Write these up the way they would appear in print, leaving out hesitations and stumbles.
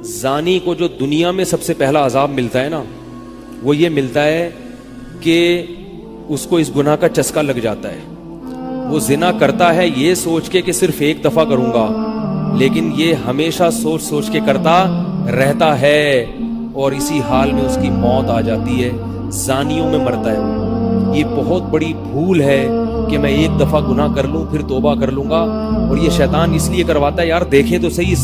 زانی کو جو دنیا میں سب سے پہلا عذاب ملتا ہے نا، وہ یہ ملتا ہے کہ اس کو اس گناہ کا چسکا لگ جاتا ہے. وہ زنا کرتا ہے یہ سوچ کے کہ صرف ایک دفعہ کروں گا، لیکن یہ ہمیشہ سوچ سوچ کے کرتا رہتا ہے، اور اسی حال میں اس کی موت آ جاتی ہے. زانیوں میں مرتا ہے وہ. یہ بہت بڑی بھول ہے کہ میں ایک دفعہ گناہ کر لوں پھر توبہ کر لوں گا. اور یہ شیطان اس لیے کرواتا ہے، یار دیکھیں تو صحیح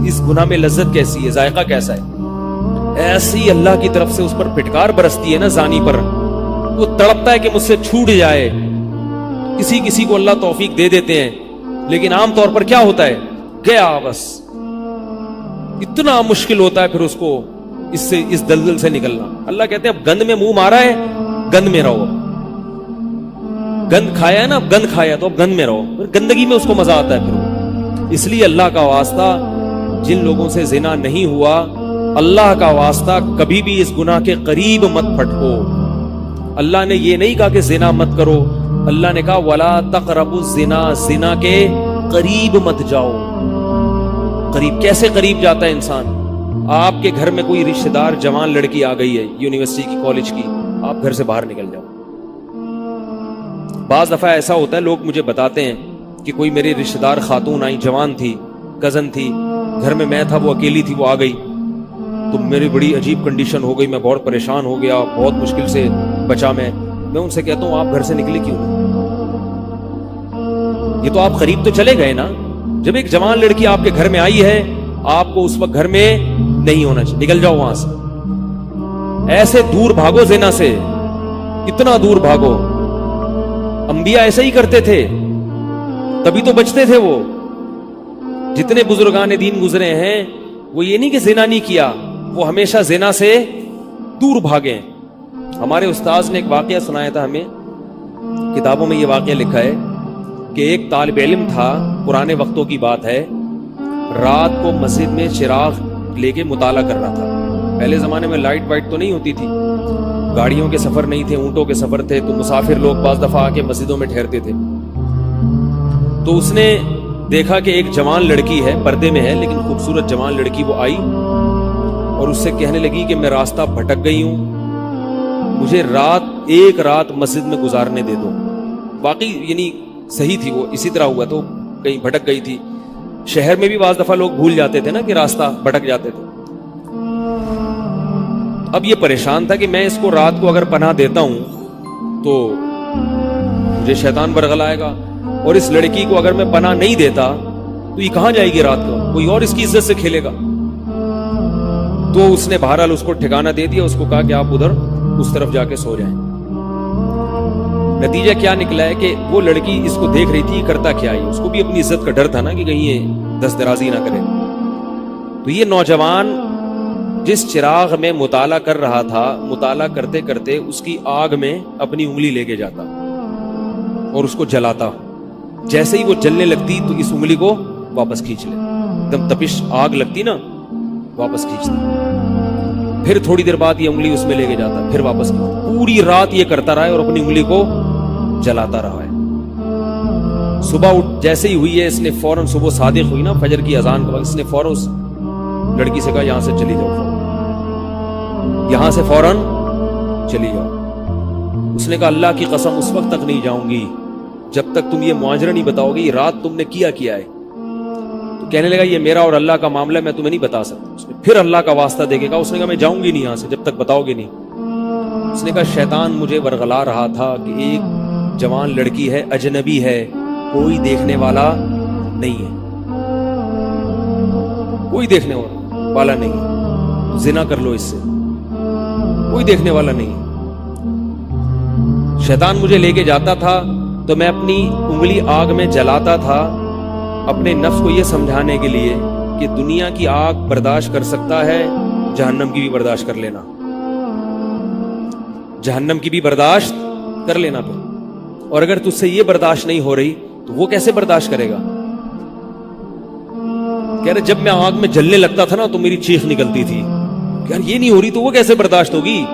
اس گناہ میں لذت کیسی ہے، ذائقہ کیسا ہے. ایسی اللہ کی طرف سے اس پر پھٹکار برستی ہے نا زانی پر، وہ تڑپتا ہے کہ مجھ سے چھوٹ جائے. کسی کو اللہ توفیق دے دیتے ہیں، لیکن عام طور پر کیا ہوتا ہے، گیا بس. اتنا مشکل ہوتا ہے پھر اس کو اس دلدل سے نکلنا. اللہ کہتے ہیں اب گند میں منہ مارا ہے، گند میں رہو. گند کھایا ہے نا، اب گند کھایا تو اب گند میں رہو. پھر گندگی میں اس کو مزہ آتا ہے پھر. اس لیے اللہ کا واسطہ جن لوگوں سے زنا نہیں ہوا، اللہ کا واسطہ کبھی بھی اس گناہ کے قریب مت پھٹکو. اللہ نے یہ نہیں کہا کہ زنا مت کرو، اللہ نے کہا ولا تقربوا الزنا، زنا کے قریب مت جاؤ. قریب کیسے قریب جاتا ہے انسان؟ آپ کے گھر میں کوئی رشتہ دار جوان لڑکی آ گئی ہے یونیورسٹی کی، کالج کی، آپ گھر سے باہر نکل جاؤ. بعض دفعہ ایسا ہوتا ہے، لوگ مجھے بتاتے ہیں کہ کوئی میری رشتہ دار خاتون آئی، جوان تھی، کزن تھی، گھر میں تھا، وہ اکیلی تھی، وہ آ گئی تو میری بڑی عجیب کنڈیشن ہو گئی، میں بہت پریشان ہو گیا، بہت مشکل سے بچا. میں ان سے کہتا ہوں آپ گھر سے نکلے کیوں؟ یہ تو آپ قریب تو چلے گئے نا. جب ایک جوان لڑکی آپ کے گھر میں آئی ہے، آپ کو اس وقت گھر میں نہیں ہونا چاہیے، نکل جاؤ وہاں سے. ایسے دور بھاگو زنا سے، اتنا دور بھاگو. انبیاء ایسا ہی کرتے تھے، تبھی تو بچتے تھے. وہ جتنے بزرگان دین گزرے ہیں، وہ یہ نہیں کہ زنا نہیں کیا، وہ ہمیشہ زنا سے دور بھاگے. ہمارے استاذ نے ایک واقعہ سنایا تھا ہمیں، کتابوں میں یہ واقعہ لکھا ہے کہ ایک طالب علم تھا، پرانے وقتوں کی بات ہے، رات کو مسجد میں چراغ لے کے مطالعہ کر رہا تھا. پہلے زمانے میں لائٹ وائٹ تو نہیں ہوتی تھی، گاڑیوں کے سفر نہیں تھے، اونٹوں کے سفر تھے، تو مسافر لوگ بعض دفعہ آ کے مسجدوں میں ٹھہرتے تھے. تو اس نے دیکھا کہ ایک جوان لڑکی ہے، پردے میں ہے لیکن خوبصورت جوان لڑکی. وہ آئی اور اس سے کہنے لگی کہ میں راستہ بھٹک گئی ہوں، مجھے ایک رات مسجد میں گزارنے دے دو. واقعی یعنی صحیح تھی، وہ اسی طرح ہوا تو کہیں بھٹک گئی تھی. شہر میں بھی بعض دفعہ لوگ بھول جاتے تھے نا کہ راستہ بھٹک جاتے تھے. اب یہ پریشان تھا کہ میں اس کو رات کو اگر پناہ دیتا ہوں تو مجھے شیطان برگلائے گا، اور اس لڑکی کو اگر میں پناہ نہیں دیتا تو یہ کہاں جائے گی رات کو، کوئی اور اس کی عزت سے کھیلے گا. تو اس نے بہرحال اس کو ٹھکانہ دے دیا، اس کو کہا کہ آپ ادھر اس طرف جا کے سو جائیں. نتیجہ کیا نکلا ہے کہ وہ لڑکی اس کو دیکھ رہی تھی کرتا کیا ہے، اس کو بھی اپنی عزت کا ڈر تھا نا کہ کہیں یہ دست درازی نہ کرے. تو یہ نوجوان جس چراغ میں مطالعہ کر رہا تھا، مطالعہ کرتے کرتے اس کی آگ میں اپنی انگلی لے کے جاتا اور اس کو جلاتا. جیسے ہی وہ جلنے لگتی تو اس انگلی کو واپس کھینچ لے، ایک دم تپش آگ لگتی نا، واپس کھینچتا. پھر تھوڑی دیر بعد یہ انگلی اس میں لے کے جاتا، پھر واپس کھینچتا. پوری رات یہ کرتا رہا ہے اور اپنی انگلی کو جلاتا رہا ہے. صبح جیسے ہی ہوئی ہے، اس نے فوراً، صبح صادق ہوئی نا فجر کی اذان کے بعد، اس نے فوراً اس لڑکی سے کہا یہاں سے چلی جاؤ، یہاں سے فوراً چلی جاؤ. اس نے کہا اللہ کی قسم اس وقت تک نہیں جاؤں گی جب تک تم یہ معاجرہ نہیں بتاؤ گے، یہ رات تم نے کیا ہے. تو کہنے لگا یہ میرا اور اللہ کا معاملہ ہے، میں تمہیں نہیں بتا سکتا. اس نے پھر اللہ کا واسطہ دے کے کہا، اس نے کہا میں جاؤں گی نہیں یہاں سے جب تک بتاؤ گے نہیں. اس نے کہا شیطان مجھے ورغلا رہا تھا کہ ایک جوان لڑکی ہے، اجنبی ہے، کوئی دیکھنے والا نہیں ہے، کوئی دیکھنے والا نہیں ہے، زنا کر لو اس سے، کوئی دیکھنے والا نہیں ہے. شیطان مجھے لے کے جاتا تھا تو میں اپنی انگلی آگ میں جلاتا تھا، اپنے نفس کو یہ سمجھانے کے لیے کہ دنیا کی آگ برداشت کر سکتا ہے، جہنم کی بھی برداشت کر لینا، جہنم کی بھی برداشت کر لینا. پھر اور اگر تجھ سے یہ برداشت نہیں ہو رہی تو وہ کیسے برداشت کرے گا؟ کہہ رہے جب میں آگ میں جلنے لگتا تھا نا تو میری چیخ نکلتی تھی، یار یہ نہیں ہو رہی تو وہ کیسے برداشت ہوگی.